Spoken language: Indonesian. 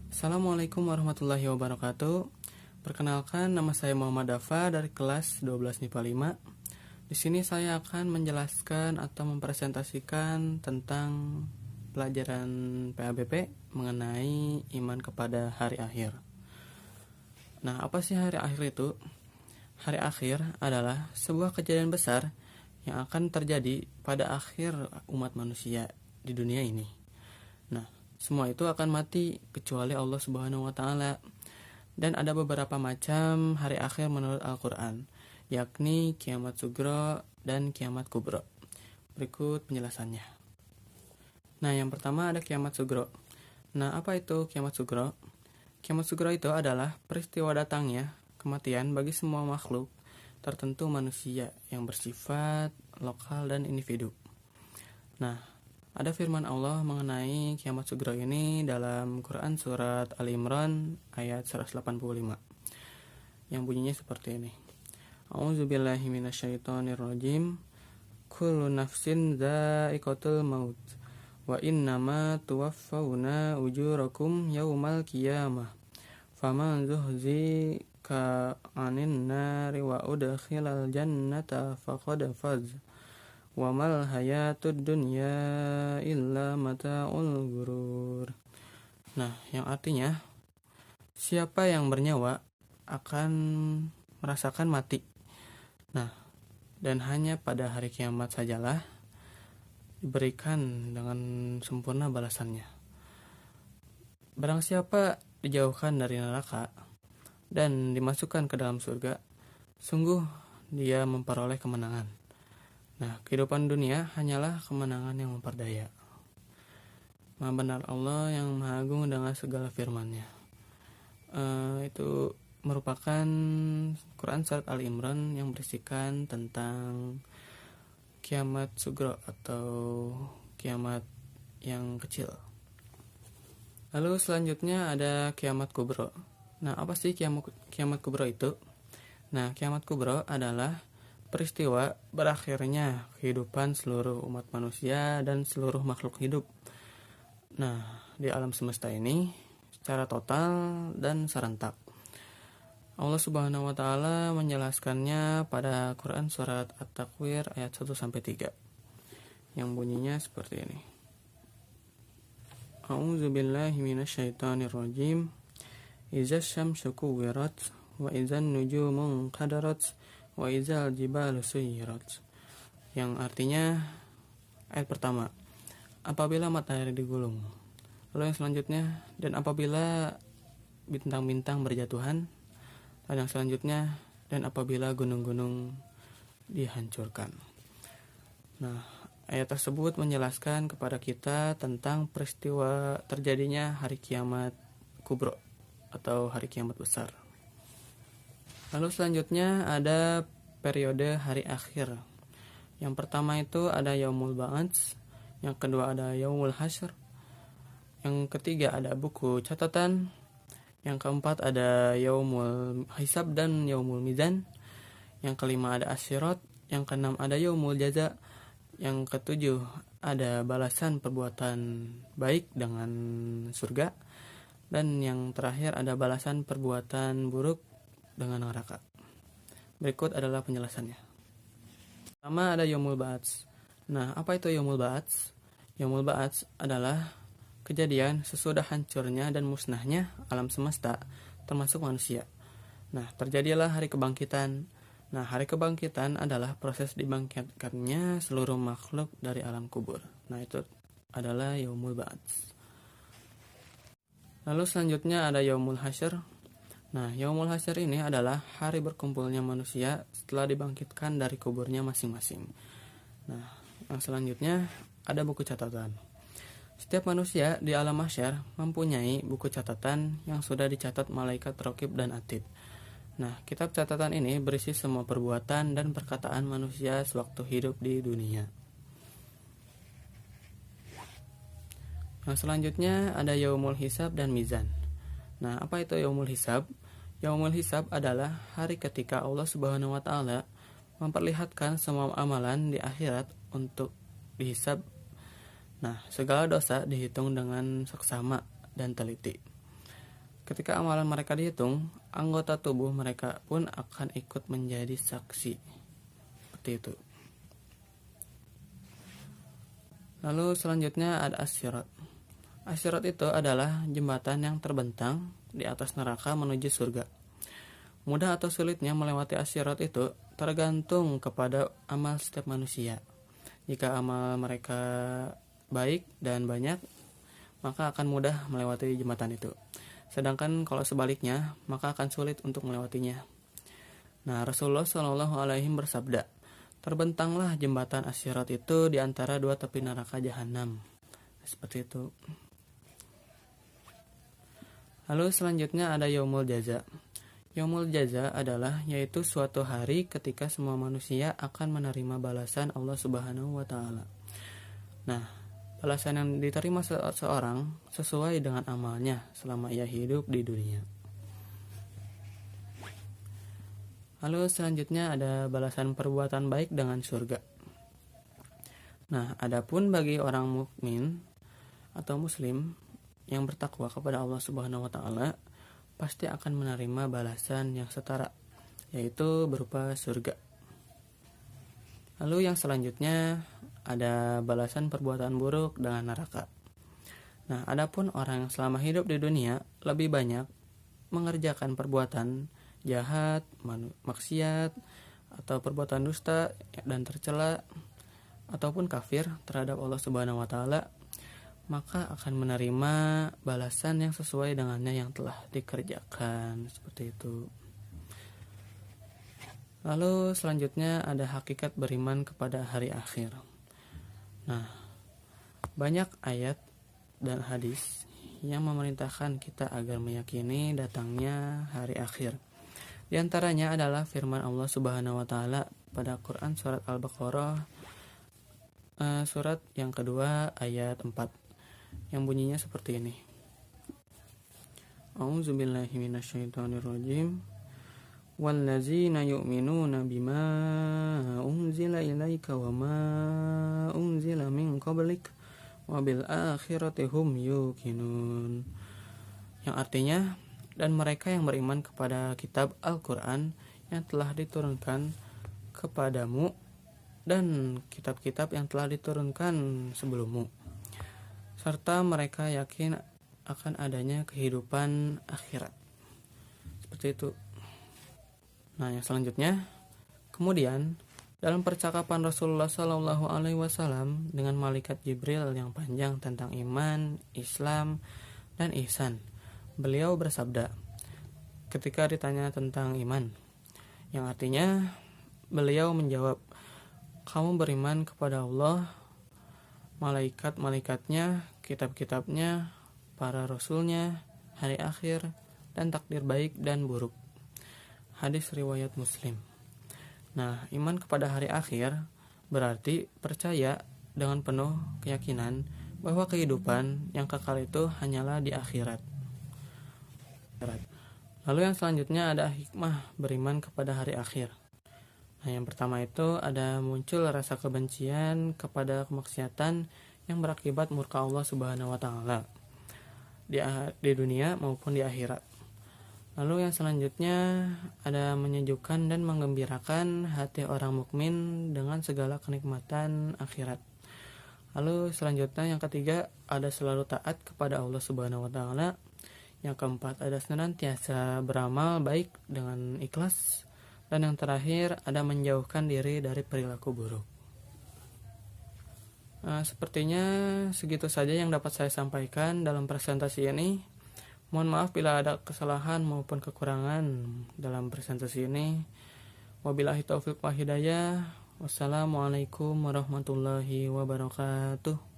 Assalamualaikum warahmatullahi wabarakatuh. Perkenalkan, nama saya Muhammad Dafa dari kelas 12 MIPA 5. Di sini saya akan menjelaskan atau mempresentasikan tentang pelajaran PABP mengenai iman kepada hari akhir. Nah, apa sih hari akhir itu? Hari akhir adalah sebuah kejadian besar yang akan terjadi pada akhir umat manusia di dunia ini. Nah, semua itu akan mati kecuali Allah Subhanahu wa taala. Dan ada beberapa macam hari akhir menurut Al-Qur'an, yakni kiamat sugro dan kiamat kubro. Berikut penjelasannya. Nah, yang pertama ada kiamat sugro. Nah, apa itu kiamat sugro? Kiamat sugro itu adalah peristiwa datangnya kematian bagi semua makhluk tertentu manusia yang bersifat lokal dan individu. Nah, ada firman Allah mengenai kiamat sugro ini dalam Quran surat Ali Imran ayat 185 yang bunyinya seperti ini. A'udzubillahi minasyaitonirrajim. Kullu nafsin dha'iqatul maut wa innama tuwaffawna ujurakum yaumal qiyamah faman zuhzika 'anil nari wa udkhilal jannata faqad faz wa mal hayatud dunya illa mata'ul ghurur. Nah, yang artinya siapa yang bernyawa akan merasakan mati. Nah, dan hanya pada hari kiamat sajalah diberikan dengan sempurna balasannya. Barang siapa dijauhkan dari neraka dan dimasukkan ke dalam surga, sungguh dia memperoleh kemenangan. Nah, kehidupan dunia hanyalah kemenangan yang memperdaya. Maha benar Allah yang maha agung dengan segala firman-Nya. Itu merupakan Quran surat Ali Imran yang berisikan tentang kiamat sugro atau kiamat yang kecil. Lalu selanjutnya ada kiamat kubro. Nah, apa sih kiamat kubro itu? Nah, kiamat kubro adalah peristiwa berakhirnya kehidupan seluruh umat manusia dan seluruh makhluk hidup. Nah, di alam semesta ini secara total dan serentak. Allah Subhanahu wa taala menjelaskannya pada Quran surat At-Takwir ayat 1-3 yang bunyinya seperti ini. A'udzubillahi minasyaitonirrajim. Iza syamsu kuwirat wa izan nujumu qadarat wa izal jibalu suyirat. Yang artinya ayat pertama, apabila matahari digulung. Lalu yang selanjutnya, dan apabila bintang-bintang berjatuhan. Dan yang selanjutnya, dan apabila gunung-gunung dihancurkan. Nah, ayat tersebut menjelaskan kepada kita tentang peristiwa terjadinya hari kiamat kubro atau hari kiamat besar. Lalu selanjutnya ada periode hari akhir. Yang pertama itu ada Yaumul Ba'ats, yang kedua ada Yaumul Hasyr, yang ketiga ada buku catatan, yang keempat ada Yaumul Hisab dan Yaumul Mizan, yang kelima ada Asyirat, yang keenam ada Yaumul Jaza, yang ketujuh ada balasan perbuatan baik dengan surga, dan yang terakhir ada balasan perbuatan buruk dengan neraka. Berikut adalah penjelasannya. Pertama ada Yaumul Ba'ats. Nah, apa itu Yaumul Ba'ats? Yaumul Ba'ats adalah kejadian sesudah hancurnya dan musnahnya alam semesta, termasuk manusia. Nah, terjadilah hari kebangkitan. Nah, hari kebangkitan adalah proses dibangkitkannya seluruh makhluk dari alam kubur. Nah, itu adalah Yaumul Ba'ats. Lalu selanjutnya ada Yaumul Hasyr. Nah, Yaumul Hasyr ini adalah hari berkumpulnya manusia setelah dibangkitkan dari kuburnya masing-masing. Nah, yang selanjutnya ada buku catatan. Setiap manusia di alam mahsyar mempunyai buku catatan yang sudah dicatat malaikat Raqib dan Atid. Nah, kitab catatan ini berisi semua perbuatan dan perkataan manusia sewaktu hidup di dunia. Yang selanjutnya ada Yaumul Hisab dan Mizan. Nah, apa itu Yaumul Hisab? Yaumul Hisab adalah hari ketika Allah Subhanahu wa taala memperlihatkan semua amalan di akhirat untuk dihisab. Nah, segala dosa dihitung dengan seksama dan teliti. Ketika amalan mereka dihitung, anggota tubuh mereka pun akan ikut menjadi saksi. Seperti itu. Lalu selanjutnya ada as-sirat. As-sirat itu adalah jembatan yang terbentang di atas neraka menuju surga. Mudah atau sulitnya melewati as-sirat itu tergantung kepada amal setiap manusia. Jika amal mereka baik dan banyak, maka akan mudah melewati jembatan itu. Sedangkan kalau sebaliknya, maka akan sulit untuk melewatinya. Nah, Rasulullah SAW bersabda, terbentanglah jembatan as-sirat itu di antara dua tepi neraka jahanam. Seperti itu. Lalu selanjutnya ada yaumul jaza. Yaumul jaza adalah yaitu suatu hari ketika semua manusia akan menerima balasan Allah Subhanahu wa taala. Nah, balasan yang diterima seseorang sesuai dengan amalnya selama ia hidup di dunia. Lalu selanjutnya ada balasan perbuatan baik dengan surga. Nah, adapun bagi orang mukmin atau muslim yang bertakwa kepada Allah Subhanahu wa taala pasti akan menerima balasan yang setara, yaitu berupa surga. Lalu yang selanjutnya ada balasan perbuatan buruk dengan neraka. Nah, adapun orang yang selama hidup di dunia lebih banyak mengerjakan perbuatan jahat, maksiat, atau perbuatan dusta dan tercela ataupun kafir terhadap Allah Subhanahu wa taala, maka akan menerima balasan yang sesuai dengannya yang telah dikerjakan. Seperti itu. Lalu selanjutnya ada hakikat beriman kepada hari akhir. Nah, banyak ayat dan hadis yang memerintahkan kita agar meyakini datangnya hari akhir. Di antaranya adalah firman Allah Subhanahu wa taala pada Quran surat Al-Baqarah surat yang kedua ayat 4 yang bunyinya seperti ini. A'udzubillahi minasyaitonirrajim. Wallazina yu'minuna bima unzila ilaika wa ma unzila min qablik wa bil akhirati hum yuqinun. Yang artinya, dan mereka yang beriman kepada kitab Al-Quran yang telah diturunkan kepadamu dan kitab-kitab yang telah diturunkan sebelummu, serta mereka yakin akan adanya kehidupan akhirat. Seperti itu. Nah, yang selanjutnya, kemudian dalam percakapan Rasulullah SAW dengan malaikat Jibril yang panjang tentang iman, Islam, dan ihsan, beliau bersabda ketika ditanya tentang iman, yang artinya beliau menjawab, kamu beriman kepada Allah, malaikat-malaikatnya, kitab-kitabnya, para rasulnya, hari akhir, dan takdir baik dan buruk. Hadis riwayat Muslim. Nah, iman kepada hari akhir berarti percaya dengan penuh keyakinan bahwa kehidupan yang kekal itu hanyalah di akhirat. Lalu yang selanjutnya ada hikmah beriman kepada hari akhir. Nah, yang pertama itu ada muncul rasa kebencian kepada kemaksiatan yang berakibat murka Allah Subhanahu wa taala di dunia maupun di akhirat. Lalu yang selanjutnya ada menyejukkan dan menggembirakan hati orang mukmin dengan segala kenikmatan akhirat. Lalu selanjutnya yang ketiga ada selalu taat kepada Allah Subhanahu wa taala. Yang keempat ada senantiasa beramal baik dengan ikhlas. Dan yang terakhir ada menjauhkan diri dari perilaku buruk. Nah, sepertinya segitu saja yang dapat saya sampaikan dalam presentasi ini. Mohon maaf bila ada kesalahan maupun kekurangan dalam presentasi ini. Wabillahi taufiq wal hidayah. Wassalamualaikum warahmatullahi wabarakatuh.